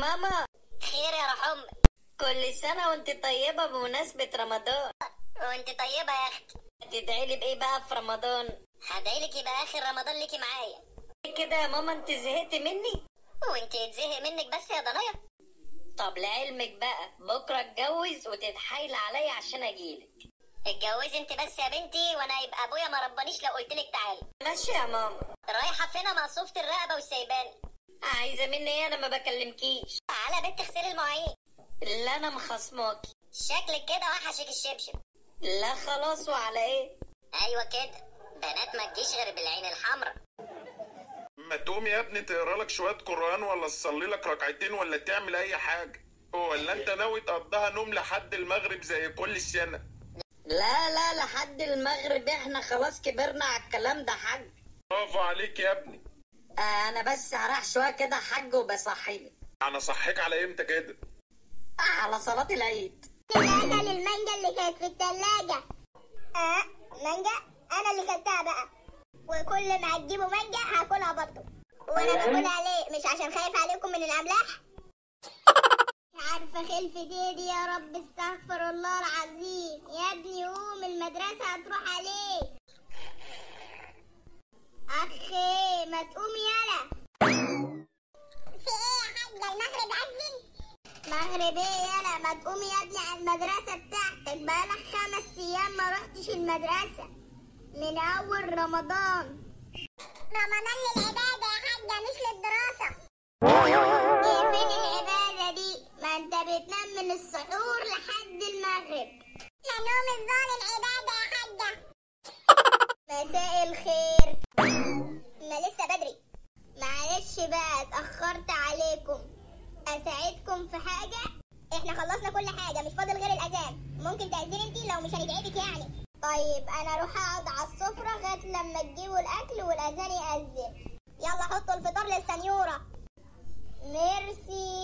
ماما. خير يا روح امك. كل سنة وانت طيبة بمناسبة رمضان. وانت طيبه يا اختي. هتدعيلي بايه بقى في رمضان؟ هدعيلك يبقى اخر رمضان ليكي معايا. كده يا ماما انت زهقت مني؟ وانت يتزهق منك بس يا ضنايا. طب لعلمك بقى بكرة اتجوز وتتحايل عليا عشان اجيلك. اتجوزي انت بس يا بنتي، وانا يبقى ابويا ما ربانيش لو قلتلك تعالي. ماشي يا ماما. رايحه فين مقصوفه الرقبه والسيباني؟ عايزة مني ايه؟ انا ما بكلمكيش. تعالى بنت اغسلي المواعين. لا انا مخصماكي. شكلك كده وحشك الشبشب. لا خلاص، وعلى ايه؟ ايوه كده، بنات ما تجيش غير بالعين الحمراء. ما تقوم يا ابني تقرا لك شويه قران ولا تصلي لك ركعتين ولا تعمل اي حاجه، ولا انت ناوي تقضيها نوم لحد المغرب زي كل سنه؟ لا لحد المغرب، احنا خلاص كبرنا على الكلام ده حاج. برافو عليك يا ابني. انا بس هريح شويه كده حاج وبصحيني. انا صحيك على امتى كده؟ على صلاه العيد. الثلاجة للمانجا اللي كانت في الثلاجة. مانجا؟ أنا اللي كلتها بقى، وكل ما تجيبوا مانجا هاكلها برضه. وأنا باكلها ليه؟ مش عشان خايف عليكم من الأملاح؟ مش عارفة خلف دي يا رب، استغفر الله العظيم. يا ابني قوم، المدرسة هتروح عليك. أخي ما تقوم يالا. في إيه يا حاجة؟ المغرب أذن؟ مغرب ايه يالا؟ ما تقومي يا ابني على المدرسة بتاعتك، بقالك 5 أيام ما رحتش المدرسة من أول رمضان. رمضان للعبادة يا حاجة مش للدراسة. ايه فين العبادة دي؟ ما انت بتنام من السحور لحد المغرب. لا نوم الظالم عبادة يا حاجة. مساء الخير. ما لسه بدري، معلش بقى اتأخرت عليكم. اساعدكم في حاجه؟ احنا خلصنا كل حاجه، مش فاضل غير الاذان. ممكن تاذني انتي لو مش هنتعبك يعني. طيب انا اروح اقعد على السفره لغايه لما تجيبوا الاكل والاذان ياذن. يلا حطوا الفطار للسنيوره. ميرسي.